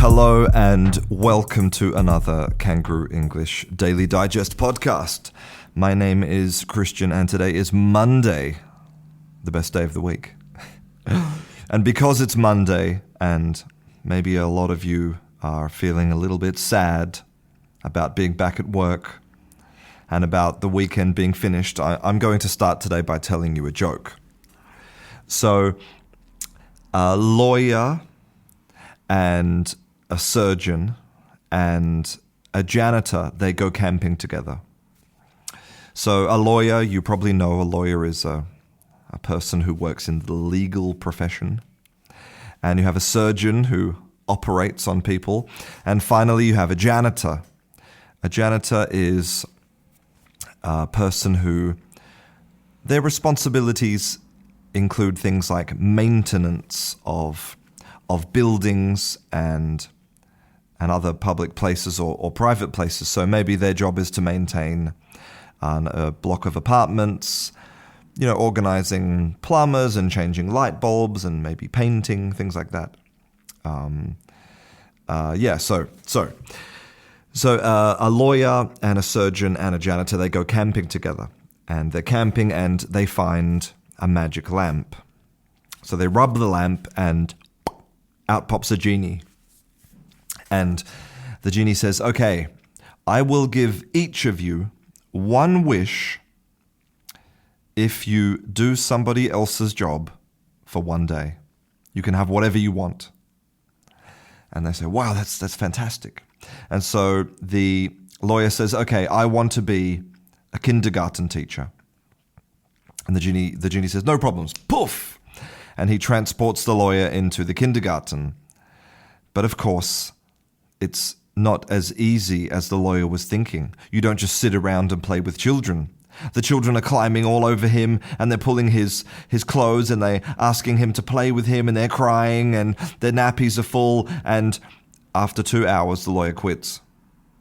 Hello and welcome to another Kangaroo English Daily Digest podcast. My name is Christian and today is Monday, the best day of the week. And because it's Monday and maybe a lot of you are feeling a little bit sad about being back at work and about the weekend being finished, I'm going to start today by telling you a joke. So, a lawyer and a surgeon and a janitor, they go camping together. So a lawyer, you probably know a lawyer is a person who works in the legal profession. And you have a surgeon who operates on people. And finally, you have a janitor. A janitor is a person who, their responsibilities include things like maintenance of buildings and other public places or private places. So maybe their job is to maintain a block of apartments, organizing plumbers and changing light bulbs and maybe painting, things like that. So a lawyer and a surgeon and a janitor, they go camping together. And they're camping and they find a magic lamp. So they rub the lamp and out pops a genie. And the genie says, okay, I will give each of you one wish if you do somebody else's job for one day. You can have whatever you want. And they say, wow, that's fantastic. And so the lawyer says, okay, I want to be a kindergarten teacher. And the genie says, no problems. Poof! And he transports the lawyer into the kindergarten. But of course, it's not as easy as the lawyer was thinking. You don't just sit around and play with children. The children are climbing all over him and they're pulling his clothes and they're asking him to play with him and they're crying and their nappies are full. And after 2 hours, the lawyer quits.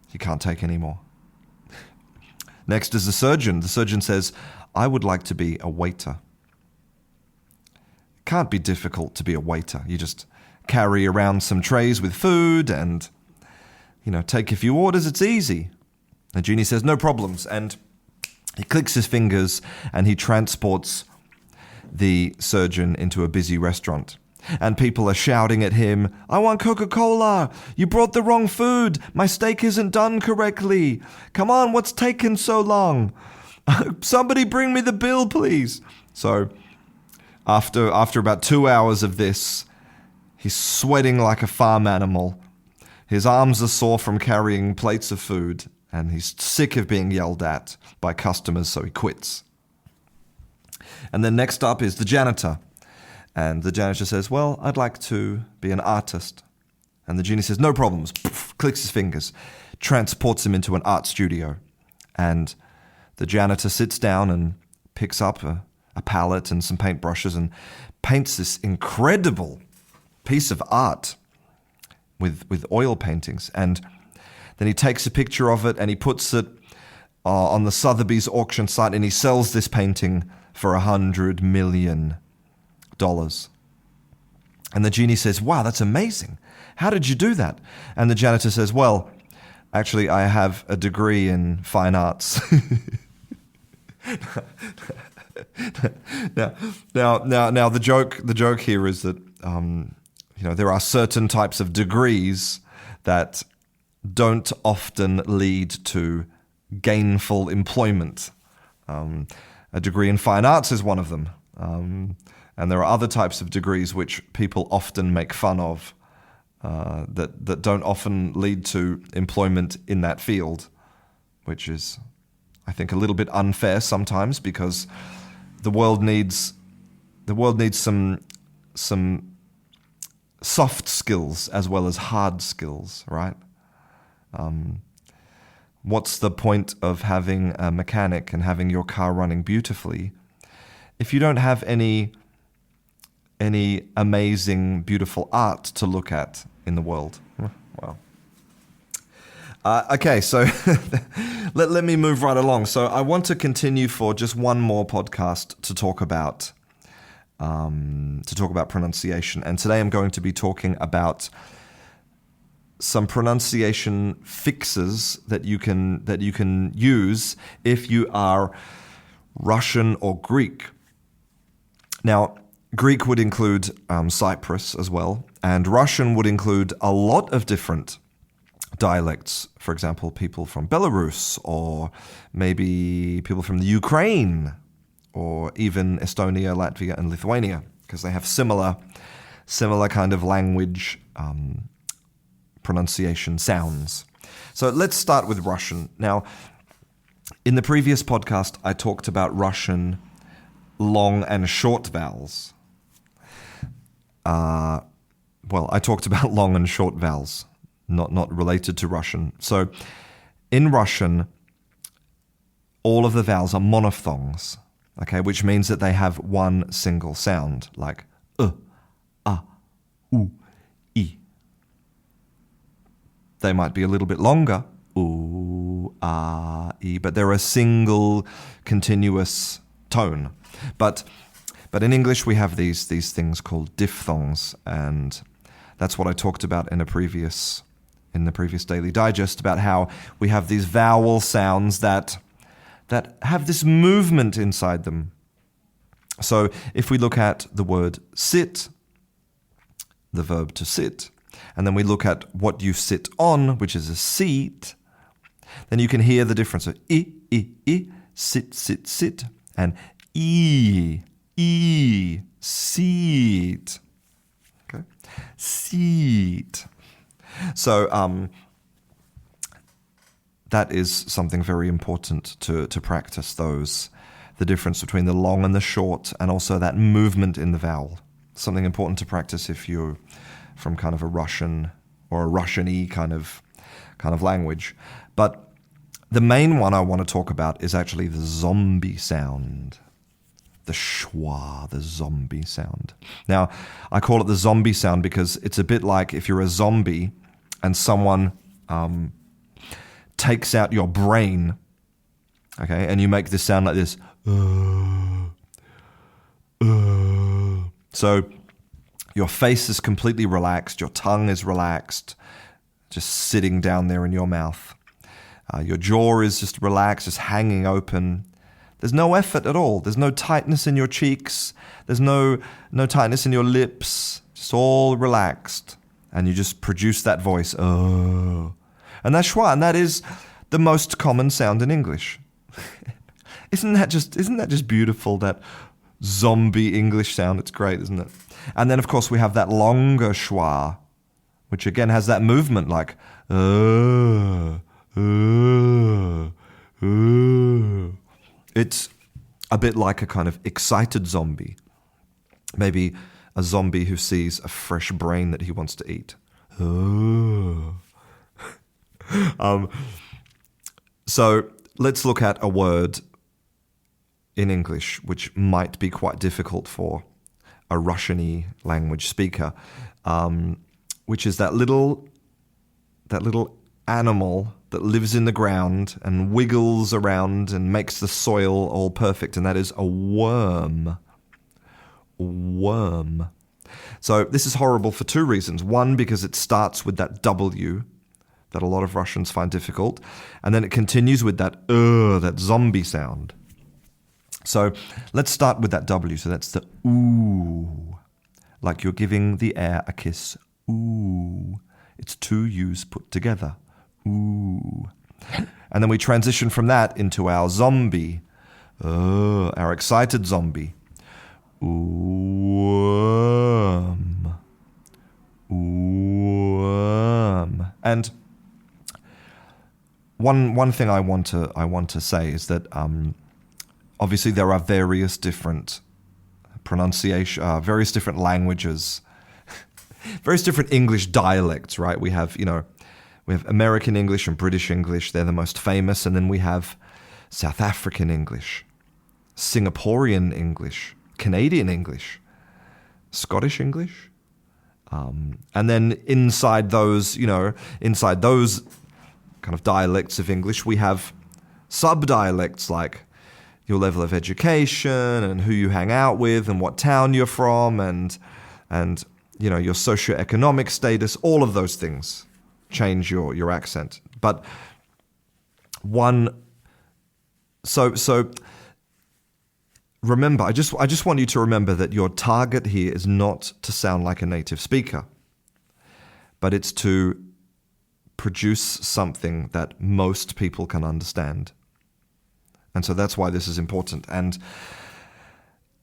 He can't take any more. Next is the surgeon. The surgeon says, I would like to be a waiter. It can't be difficult to be a waiter. You just carry around some trays with food and, take a few orders. It's easy. The genie says, no problems. And he clicks his fingers and he transports the surgeon into a busy restaurant. And people are shouting at him, I want Coca-Cola. You brought the wrong food. My steak isn't done correctly. Come on, what's taken so long? Somebody bring me the bill, please. So after about 2 hours of this, he's sweating like a farm animal. His arms are sore from carrying plates of food, and he's sick of being yelled at by customers, so he quits. And then next up is the janitor. And the janitor says, well, I'd like to be an artist. And the genie says, no problems. Poof, clicks his fingers, transports him into an art studio. And the janitor sits down and picks up a palette and some paintbrushes and paints this incredible piece of art with oil paintings. And then he takes a picture of it and he puts it on the Sotheby's auction site and he sells this painting for $100 million. And the genie says, wow, that's amazing. How did you do that? And the janitor says, well, actually, I have a degree in fine arts. Now, the joke here is that there are certain types of degrees that don't often lead to gainful employment. A degree in fine arts is one of them, and there are other types of degrees which people often make fun of that don't often lead to employment in that field, which is, I think, a little bit unfair sometimes because the world needs some soft skills as well as hard skills, right? What's the point of having a mechanic and having your car running beautifully if you don't have any amazing, beautiful art to look at in the world? Well, okay, so let me move right along. So I want to continue for just one more podcast to talk about pronunciation. And today I'm going to be talking about some pronunciation fixes that you can use if you are Russian or Greek. Now, Greek would include Cyprus as well, and Russian would include a lot of different dialects. For example, people from Belarus, or maybe people from the Ukraine, or even Estonia, Latvia, and Lithuania, because they have similar kind of language pronunciation sounds. So let's start with Russian. Now, in the previous podcast, I talked about Russian long and short vowels. I talked about long and short vowels, not related to Russian. So in Russian, all of the vowels are monophthongs, okay, which means that they have one single sound, like a, u, I. They might be a little bit longer, u, a, I, but they're a single continuous tone. But in English we have these things called diphthongs, and that's what I talked about in the previous Daily Digest, about how we have these vowel sounds that have this movement inside them. So if we look at the word sit, the verb to sit, and then we look at what you sit on, which is a seat, then you can hear the difference. So I, sit, sit, sit, and E, seat. Okay? Seat. So that is something very important to practice, the difference between the long and the short, and also that movement in the vowel. Something important to practice if you're from kind of a Russian or a Russian-y kind of language. But the main one I want to talk about is actually the zombie sound. The schwa, the zombie sound. Now, I call it the zombie sound because it's a bit like if you're a zombie and someone takes out your brain, okay, and you make this sound like this. So your face is completely relaxed, your tongue is relaxed, just sitting down there in your mouth. Your jaw is just relaxed, just hanging open. There's no effort at all. There's no tightness in your cheeks. There's no tightness in your lips. Just all relaxed. And you just produce that voice. Oh. And that's schwa, and that is the most common sound in English. Isn't that just beautiful, that zombie English sound? It's great, isn't it? And then, of course, we have that longer schwa, which again has that movement like It's a bit like a kind of excited zombie. Maybe a zombie who sees a fresh brain that he wants to eat. So let's look at a word in English which might be quite difficult for a Russian-y language speaker, which is that little animal that lives in the ground and wiggles around and makes the soil all perfect, and that is a worm. Worm. So this is horrible for two reasons. One, because it starts with that W that a lot of Russians find difficult, and then it continues with that zombie sound. So let's start with that W. So that's the ooh, like you're giving the air a kiss. Ooh. It's two U's put together. Ooh. And then we transition from that into our zombie, our excited zombie. Worm. Worm. And one thing I want to say is that obviously there are various different pronunciation, various different languages, various different English dialects, right? We have American English and British English. They're the most famous. And then we have South African English, Singaporean English, Canadian English, Scottish English. And then inside those kind of dialects of English, we have sub-dialects like your level of education and who you hang out with and what town you're from and your socioeconomic status, all of those things change your accent. But so remember, I just want you to remember that your target here is not to sound like a native speaker, but it's to produce something that most people can understand. And so that's why this is important. And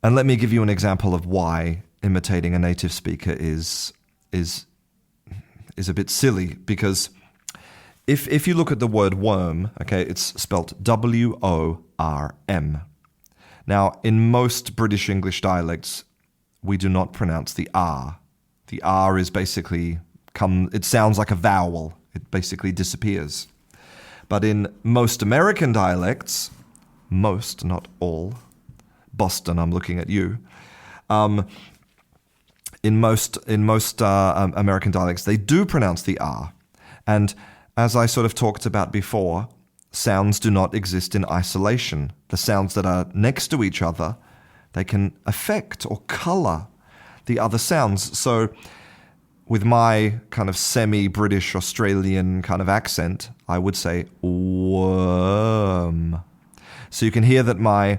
let me give you an example of why imitating a native speaker is a bit silly, because if you look at the word worm, okay, it's spelt W-O-R-M. Now, in most British English dialects, we do not pronounce the R. The R is basically it sounds like a vowel. It basically disappears. But in most American dialects, most, not all, Boston, I'm looking at you. In most American dialects, they do pronounce the R. And as I sort of talked about before, sounds do not exist in isolation. The sounds that are next to each other, they can affect or color the other sounds. So with my kind of semi-British Australian kind of accent, I would say worm. So you can hear that my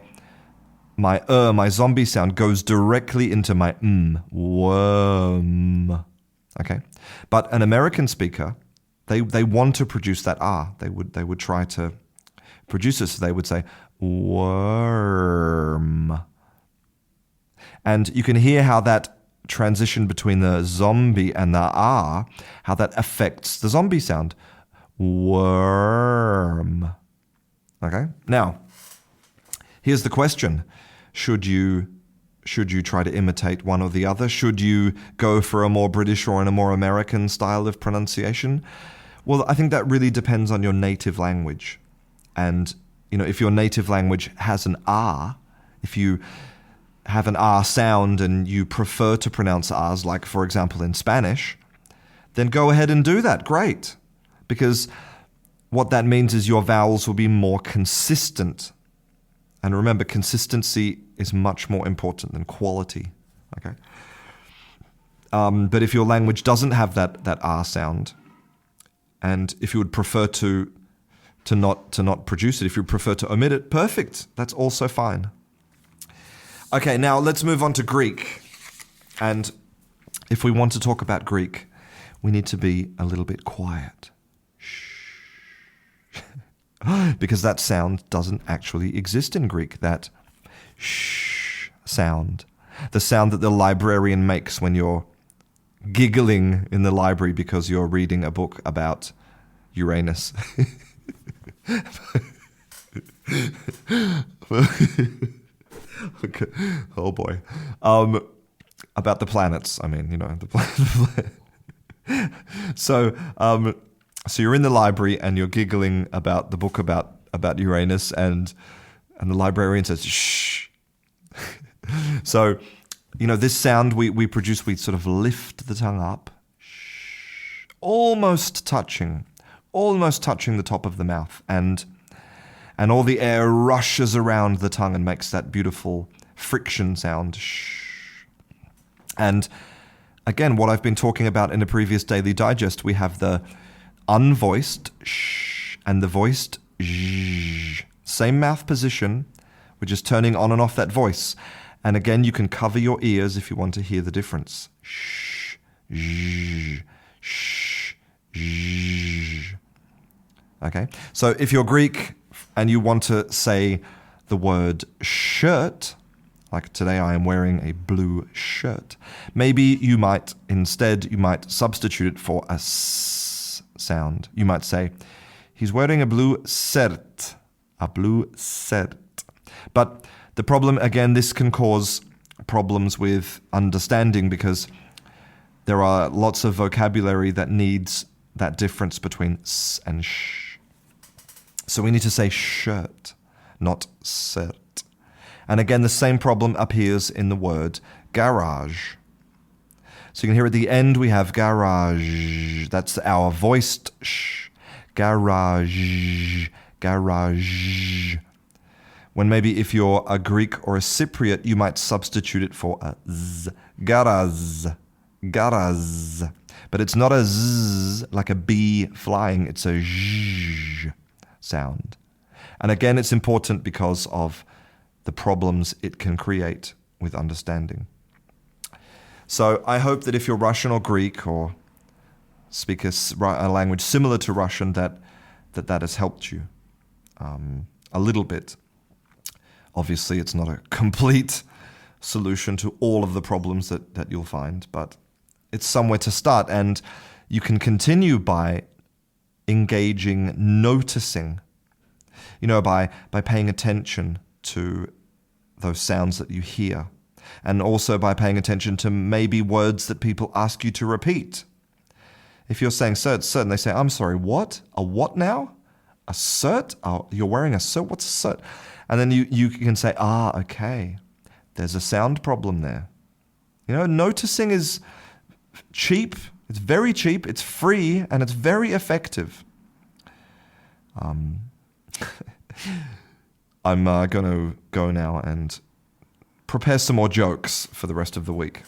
zombie sound goes directly into my worm. Okay? But an American speaker, they want to produce that R. They would try to produce it, so they would say worm. And you can hear how that transition between the zombie and the R, how that affects the zombie sound. Worm. Okay? Now, here's the question. Should you try to imitate one or the other? Should you go for a more British or a more American style of pronunciation? Well, I think that really depends on your native language. And, if your native language has an R, if you have an R sound and you prefer to pronounce R's, like, for example, in Spanish, then go ahead and do that. Great. Because what that means is your vowels will be more consistent. And remember, consistency is much more important than quality. Okay. But if your language doesn't have that R sound, and if you would prefer to not produce it, if you prefer to omit it, perfect. That's also fine. Okay, now let's move on to Greek. And if we want to talk about Greek, we need to be a little bit quiet. Shh. Because that sound doesn't actually exist in Greek, that shh sound. The sound that the librarian makes when you're giggling in the library because you're reading a book about Uranus. Okay. Oh boy. About the planets, the planet. So you're in the library and you're giggling about the book about Uranus, and the librarian says, shh. So, this sound we produce, we sort of lift the tongue up, shh, almost touching the top of the mouth, and all the air rushes around the tongue and makes that beautiful friction sound. Shh. And again, what I've been talking about in a previous Daily Digest, we have the unvoiced shh and the voiced zh. Same mouth position, we're just turning on and off that voice. And again, you can cover your ears if you want to hear the difference. Shh, zh, shh, zh. Okay, so if you're Greek and you want to say the word shirt, like today I am wearing a blue shirt, maybe you might substitute it for a s sound. You might say, he's wearing a blue shirt, a blue shirt. But the problem, again, this can cause problems with understanding because there are lots of vocabulary that needs that difference between s and sh. So we need to say shirt, not shirt. And again, the same problem appears in the word garage. So you can hear at the end we have garage. That's our voiced sh. Garage, garage. When maybe if you're a Greek or a Cypriot, you might substitute it for a z. Garaz, garaz. But it's not a z like a bee flying, it's a zh sound. And again, it's important because of the problems it can create with understanding. So I hope that if you're Russian or Greek or speak a language similar to Russian, that has helped you a little bit. Obviously, it's not a complete solution to all of the problems that you'll find, but it's somewhere to start. And you can continue by engaging, noticing, by paying attention to those sounds that you hear. And also by paying attention to maybe words that people ask you to repeat. If you're saying cert, and they say, I'm sorry, what? A what now? A cert? Oh, you're wearing a cert? What's a cert? And then you can say, okay, there's a sound problem there. Noticing is cheap. It's very cheap. It's free, and it's very effective. I'm going to go now and prepare some more jokes for the rest of the week.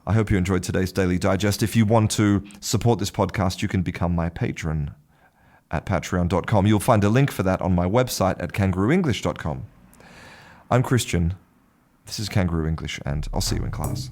I hope you enjoyed today's Daily Digest. If you want to support this podcast, you can become my patron at patreon.com. You'll find a link for that on my website at kangarooenglish.com. I'm Christian. This is Kangaroo English, and I'll see you in class.